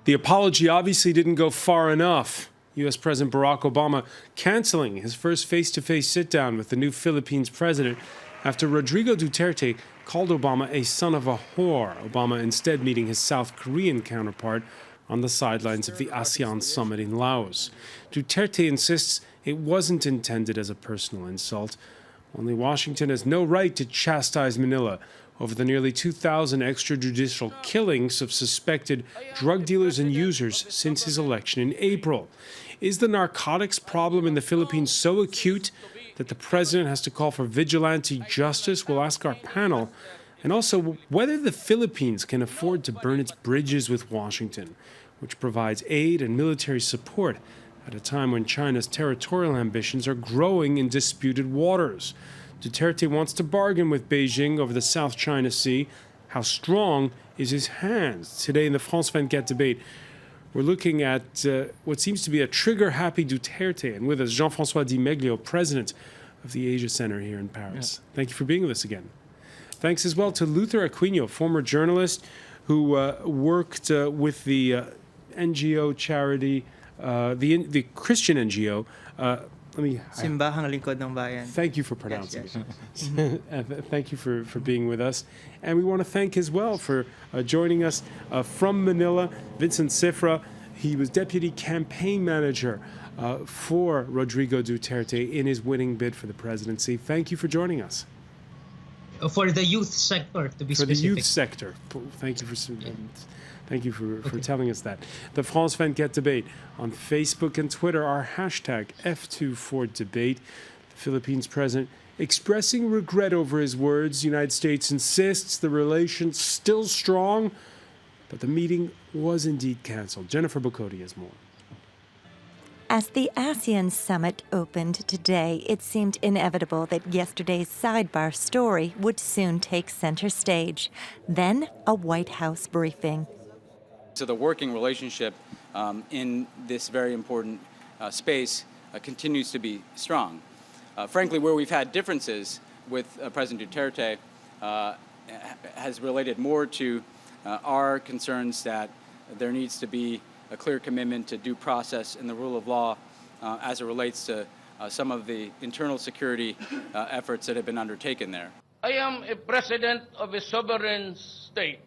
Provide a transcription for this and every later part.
The apology obviously didn't go far enough. U.S. President Barack Obama canceling his first face-to-face sit-down with the new Philippines president after Rodrigo Duterte called Obama a son of a whore. Obama instead meeting his South Korean counterpart on the sidelines of the ASEAN summit in Laos. Duterte insists it wasn't intended as a personal insult. Only Washington has no right to chastise Manila over the nearly 2,000 extrajudicial killings of suspected drug dealers and users since his election in April. Is the narcotics problem in the Philippines so acute that the president has to call for vigilante justice? We'll ask our panel. And also whether the Philippines can afford to burn its bridges with Washington, which provides aid and military support at a time when China's territorial ambitions are growing in disputed waters. Duterte wants to bargain with Beijing over the South China Sea. How strong is his hand? Today in the France 24 debate, we're looking at what seems to be a trigger-happy Duterte. And with us, Jean-François Di Meglio, president of the Asia Center here in Paris. Yeah. Thank you for being with us again. Thanks as well to Luther Aquino, former journalist who worked with the NGO charity, the Christian NGO. Simbahang Lingkod ng Bayan. Thank you for pronouncing it. Thank you for being with us. And we want to thank as well for joining us from Manila, Vincent Cifra. He was deputy campaign manager for Rodrigo Duterte in his winning bid for the presidency. Thank you for joining us. For the youth sector, to be specific. For the youth sector. Thank you for telling us that. The France 24 debate on Facebook and Twitter, our hashtag F24debate. The Philippines president expressing regret over his words. The United States insists the relation's still strong, but the meeting was indeed canceled. Jennifer Bocote has more. As the ASEAN summit opened today, it seemed inevitable that yesterday's sidebar story would soon take center stage. Then a White House briefing. So the working relationship in this very important space continues to be strong. Frankly, where we've had differences with President Duterte has related more to our concerns that there needs to be a clear commitment to due process and the rule of law as it relates to some of the internal security efforts that have been undertaken there. I am a president of a sovereign state.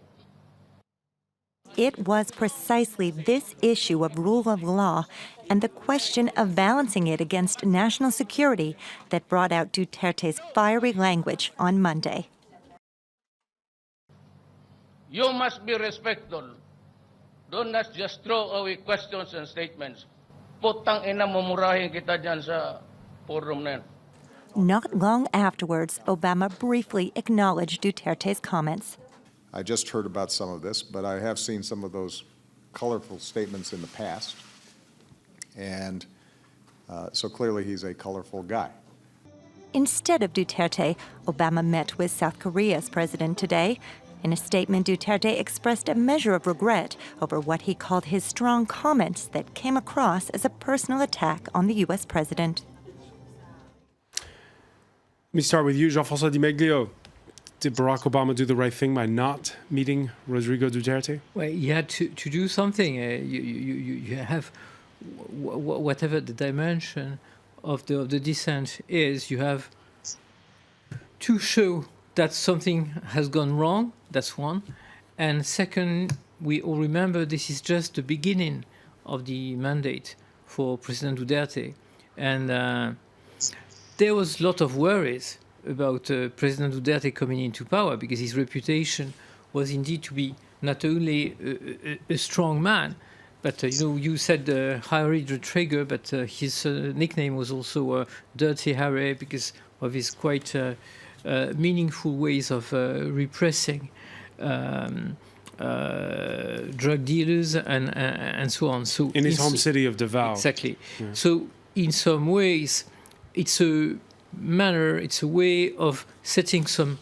It was precisely this issue of rule of law and the question of balancing it against national security that brought out Duterte's fiery language on Monday. You must be respectful. Do not just throw away questions and statements. Putang ina, mumurahin kita dyan sa forum na yan. Not long afterwards, Obama briefly acknowledged Duterte's comments. I just heard about some of this, but I have seen some of those colorful statements in the past. And so clearly he's a colorful guy. Instead of Duterte, Obama met with South Korea's president today. In a statement, Duterte expressed a measure of regret over what he called his strong comments that came across as a personal attack on the U.S. president. Let me start with you, Jean-François Di Meglio. Did Barack Obama do the right thing by not meeting Rodrigo Duterte? Well, he had to do something. You have, whatever the dimension of the dissent is, you have to show that something has gone wrong. That's one. And second, we all remember this is just the beginning of the mandate for President Duterte. And there was a lot of worries about President Duterte coming into power because his reputation was indeed to be not only a strong man, but you said Harry the Trigger, but his nickname was also Dirty Harry because of his quite meaningful ways of repressing drug dealers and so on. So in his home city of Davao. Exactly. Yeah. So in some ways, it's a manner, it's a way of setting some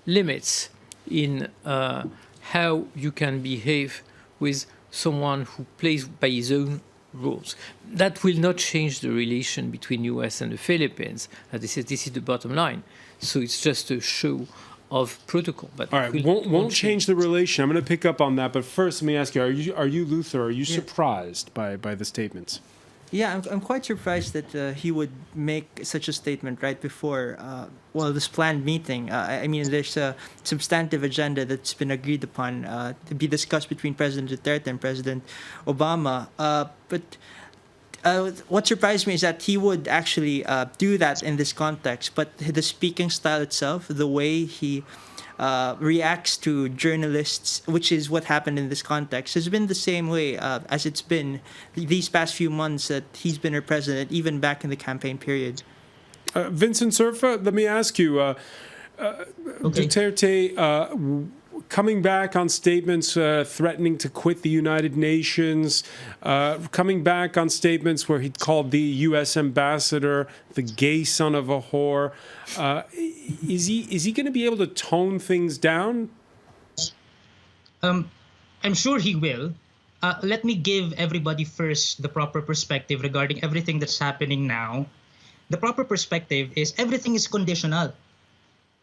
limits in how you can behave with someone who plays by his own rules. That will not change the relation between U.S. and the Philippines. This is the bottom line. So it's just a show of protocol. But All right, it won't change the relation. I'm going to pick up on that, but first, let me ask you: Are you Luther? Are you Yeah. surprised by the statements? Yeah, I'm quite surprised that he would make such a statement right before, this planned meeting. I mean, there's a substantive agenda that's been agreed upon to be discussed between President Duterte and President Obama. What surprised me is that he would actually do that in this context, but the speaking style itself, the way he reacts to journalists, which is what happened in this context, has been the same way as it's been these past few months that he's been our president, even back in the campaign period. Vincent Surfa, let me ask you: Duterte coming back on statements threatening to quit the United Nations, coming back on statements where he called the U.S. ambassador the gay son of a whore. Is he going to be able to tone things down? I'm sure he will. Let me give everybody first the proper perspective regarding everything that's happening now. The proper perspective is everything is conditional.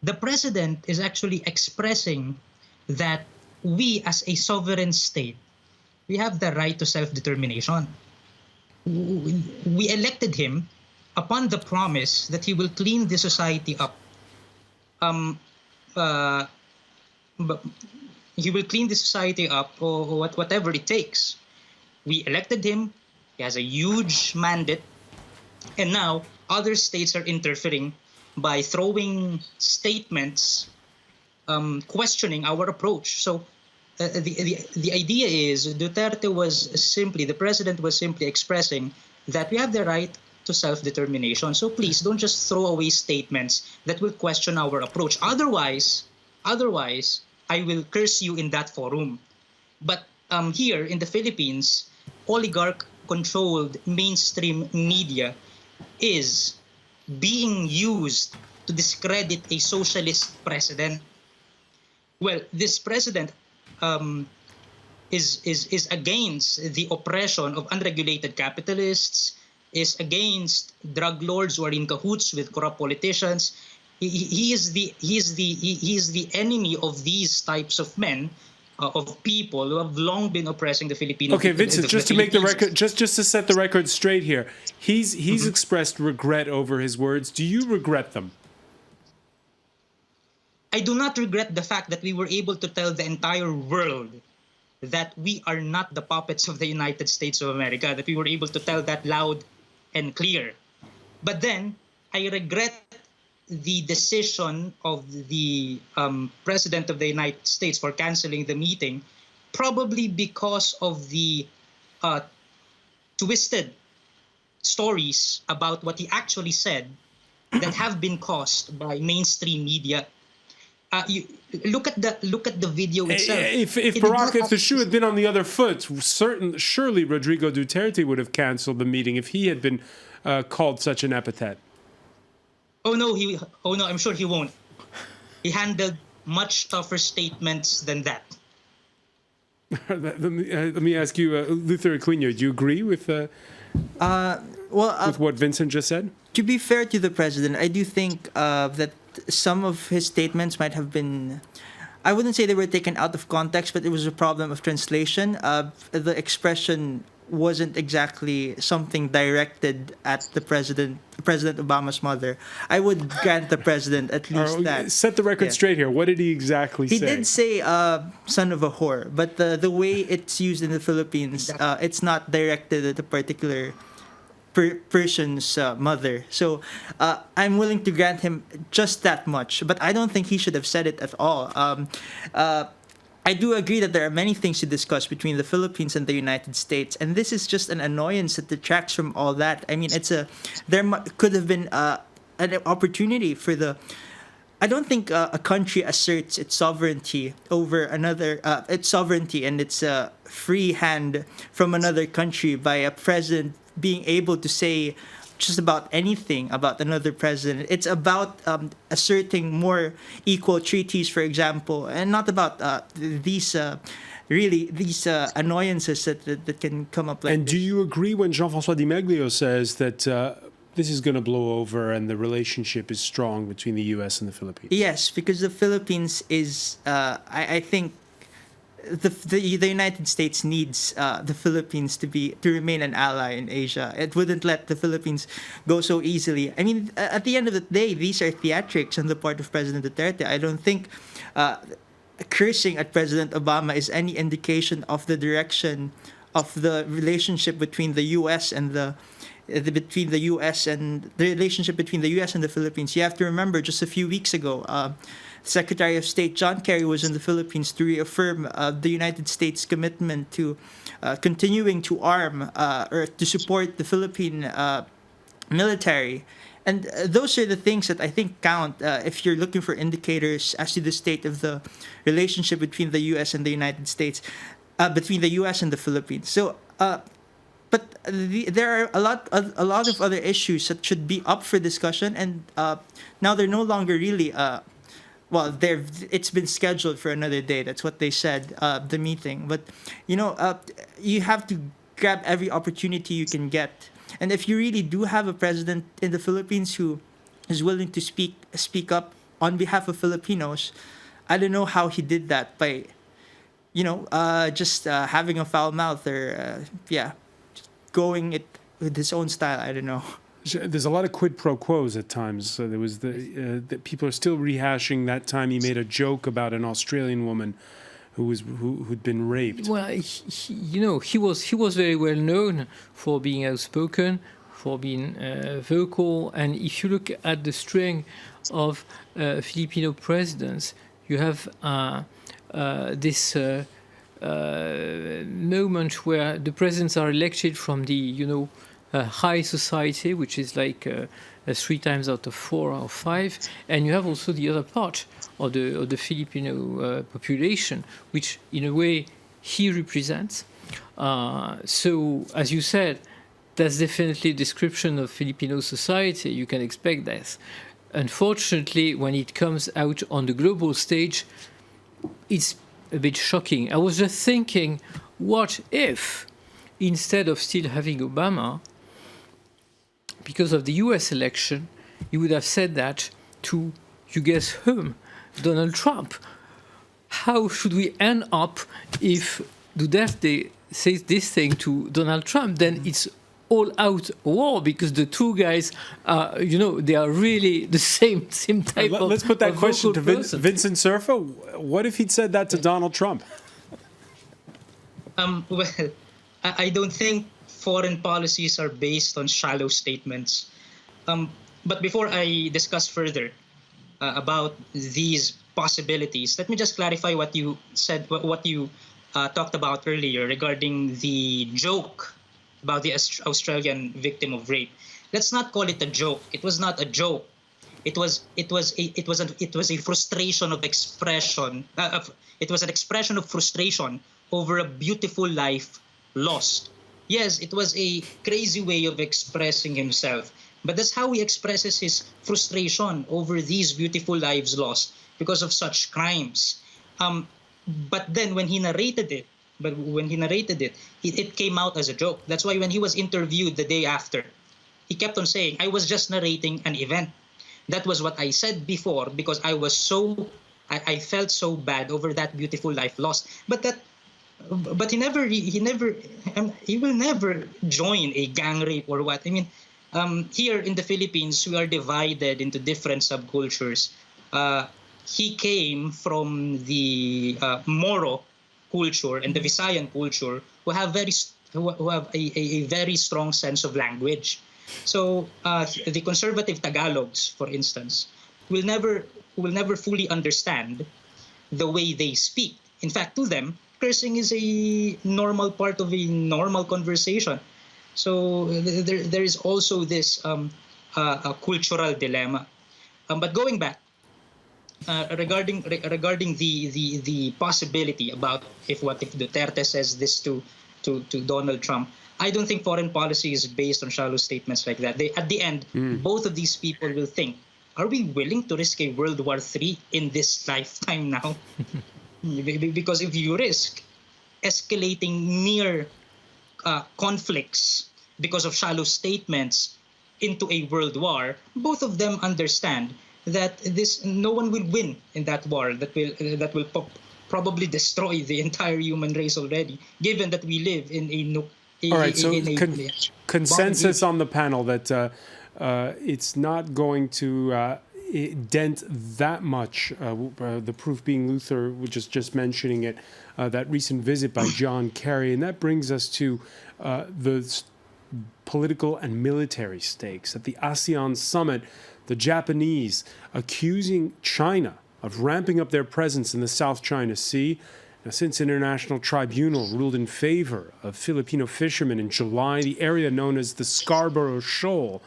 The president is actually expressing that we as a sovereign state, we have the right to self-determination. We elected him upon the promise that he will clean the society up. But he will clean the society up or whatever it takes. We elected him. He has a huge mandate. And now other states are interfering by throwing statements questioning our approach. So the idea is the president was simply expressing that we have the right to self-determination. So please don't just throw away statements that will question our approach. Otherwise, I will curse you in that forum. But here in the Philippines, oligarch-controlled mainstream media is being used to discredit a socialist president. Well, this president is against the oppression of unregulated capitalists, is against drug lords who are in cahoots with corrupt politicians. He is the enemy of these types of men, of people who have long been oppressing the Filipinos. Okay, Vincent, just to make the record, just to set the record straight here, he's expressed regret over his words. Do you regret them? I do not regret the fact that we were able to tell the entire world that we are not the puppets of the United States of America, that we were able to tell that loud and clear. But then I regret the decision of the President of the United States for canceling the meeting, probably because of the twisted stories about what he actually said that have been caused by mainstream media. You look at the video itself. If the shoe had been on the other foot, surely Rodrigo Duterte would have canceled the meeting if he had been called such an epithet. Oh no, I'm sure he won't. He handled much tougher statements than that. Let me ask you, Luther Aquino, do you agree with what Vincent just said? To be fair to the president, I do think that some of his statements might have been, I wouldn't say they were taken out of context, but it was a problem of translation. The expression wasn't exactly something directed at the President Obama's mother. I would grant the president at least that. Set the record straight here. What did he exactly say? He did say son of a whore, but the way it's used in the Philippines, it's not directed at a particular person's mother. So I'm willing to grant him just that much, but I don't think he should have said it at all. I do agree that there are many things to discuss between the Philippines and the United States, and this is just an annoyance that detracts from all that. I mean, could have been an opportunity for I don't think a country asserts its sovereignty over another, its sovereignty and its free hand from another country by a president being able to say just about anything about another president. It's about asserting more equal treaties, for example, and not about these annoyances that can come up like And this. do you agree when Jean-François Di Meglio says that this is going to blow over and the relationship is strong between the U.S. and the Philippines. Yes, because the Philippines is, I think, the United States needs the Philippines to remain an ally in Asia. It wouldn't let the Philippines go so easily. I mean, at the end of the day, these are theatrics on the part of President Duterte. I don't think cursing at President Obama is any indication of the direction of the relationship between the U.S. and the relationship between the U.S. and the Philippines. You have to remember, just a few weeks ago, Secretary of State John Kerry was in the Philippines to reaffirm the United States' commitment to continuing to arm or to support the Philippine military. And those are the things that I think count if you're looking for indicators as to the state of the relationship between the U.S. and the United States, between the U.S. and the Philippines. So, but there are a lot of other issues that should be up for discussion, and now they're no longer really. It's been scheduled for another day. That's what they said, the meeting. But you have to grab every opportunity you can get. And if you really do have a president in the Philippines who is willing to speak up on behalf of Filipinos, I don't know how he did that by, just having a foul mouth or going it with his own style. I don't know. There's a lot of quid pro quos at times. So there was the people are still rehashing that time he made a joke about an Australian woman who'd been raped. Well, he was very well known for being outspoken, for being vocal, and if you look at the string of Filipino presidents, you have this moment where the presidents are elected from the high society, which is like 3 times out of 4 or 5, and you have also the other part of the Filipino population, which in a way he represents. So, as you said, that's definitely a description of Filipino society. You can expect that. Unfortunately, when it comes out on the global stage, it's a bit shocking. I was just thinking, what if, instead of still having Obama, because of the US election, you would have said that to, you guess whom? Donald Trump. How should we end up if Duterte says this thing to Donald Trump? Then it's all-out war, because the two guys are, they are really the same type of. Let's put that question to Vincent Surfa. What if he'd said that to Donald Trump? Well, I don't think foreign policies are based on shallow statements. But before I discuss further about these possibilities, let me just clarify what you said, what you talked about earlier regarding the joke about the Australian victim of rape. Let's not call it a joke. It was not a joke. It was a frustration of expression. It was an expression of frustration over a beautiful life lost. Yes, it was a crazy way of expressing himself, but that's how he expresses his frustration over these beautiful lives lost because of such crimes. But then when he narrated it, it came out as a joke. That's why when he was interviewed the day after, he kept on saying, "I was just narrating an event. That was what I said before because I felt so bad over that beautiful life lost." But he will never join a gang rape or what. I mean, here in the Philippines, we are divided into different subcultures. He came from the Moro culture and the Visayan culture, who have a very strong sense of language. So the conservative Tagalogs, for instance, will never fully understand the way they speak. In fact, to them, cursing is a normal part of a normal conversation. So there is also this a cultural dilemma. But going back, regarding the possibility about if Duterte says this to Donald Trump, I don't think foreign policy is based on shallow statements like that. At the end, both of these people will think, are we willing to risk a World War III in this lifetime now? Because if you risk escalating near conflicts because of shallow statements, into a world war, both of them understand that no one will win in that war that will probably destroy the entire human race already, given that we live in All right, so consensus on the panel that it's not going to dent that much, the proof being Luther, which is just mentioning it, that recent visit by John Kerry. And that brings us to the political and military stakes. At the ASEAN summit, the Japanese accusing China of ramping up their presence in the South China Sea. Now, since International Tribunal ruled in favor of Filipino fishermen in July, the area known as the Scarborough Shoal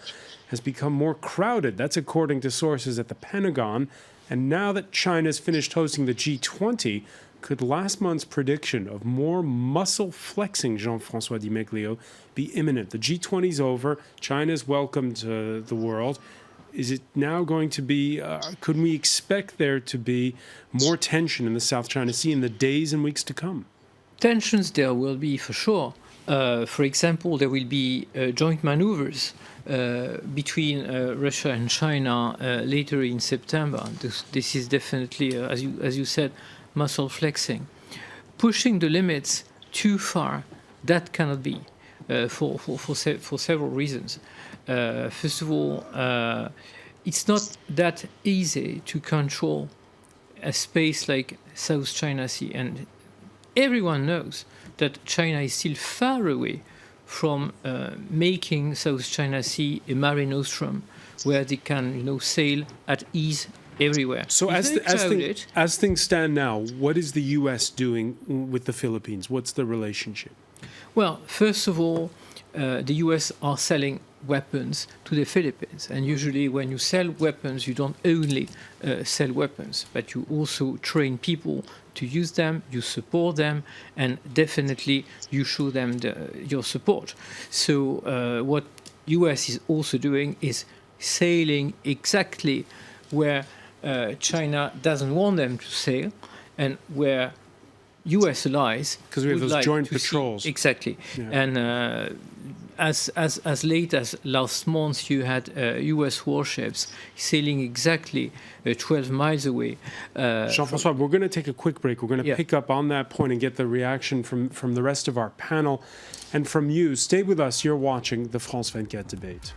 has become more crowded. That's according to sources at the Pentagon. And now that China's finished hosting the G20, could last month's prediction of more muscle flexing, Jean-François Di Meglio, be imminent? The G20's over. China's welcomed the world. Is it now going to be, could we expect there to be more tension in the South China Sea in the days and weeks to come? Tensions there will be for sure. For example, there will be joint maneuvers between Russia and China later in September. This is definitely, as you said, muscle flexing. Pushing the limits too far, that cannot be for several reasons. First of all, it's not that easy to control a space like South China Sea, and everyone knows that China is still far away from making South China Sea a mare nostrum where they can, sail at ease everywhere. So as things stand now, what is the U.S. doing with the Philippines? What's the relationship? Well, first of all, the U.S. are selling weapons to the Philippines. And usually when you sell weapons, you don't only sell weapons, but you also train people to use them, you support them, and definitely you show them your support. So what U.S. is also doing is sailing exactly where China doesn't want them to sail, and where U.S. allies, because we have those joint patrols. Exactly, yeah. And as late as last month, you had U.S. warships sailing exactly 12 miles away. Jean-François, we're going to take a quick break. We're going to pick up on that point and get the reaction from the rest of our panel and from you. Stay with us. You're watching the France 24 debate.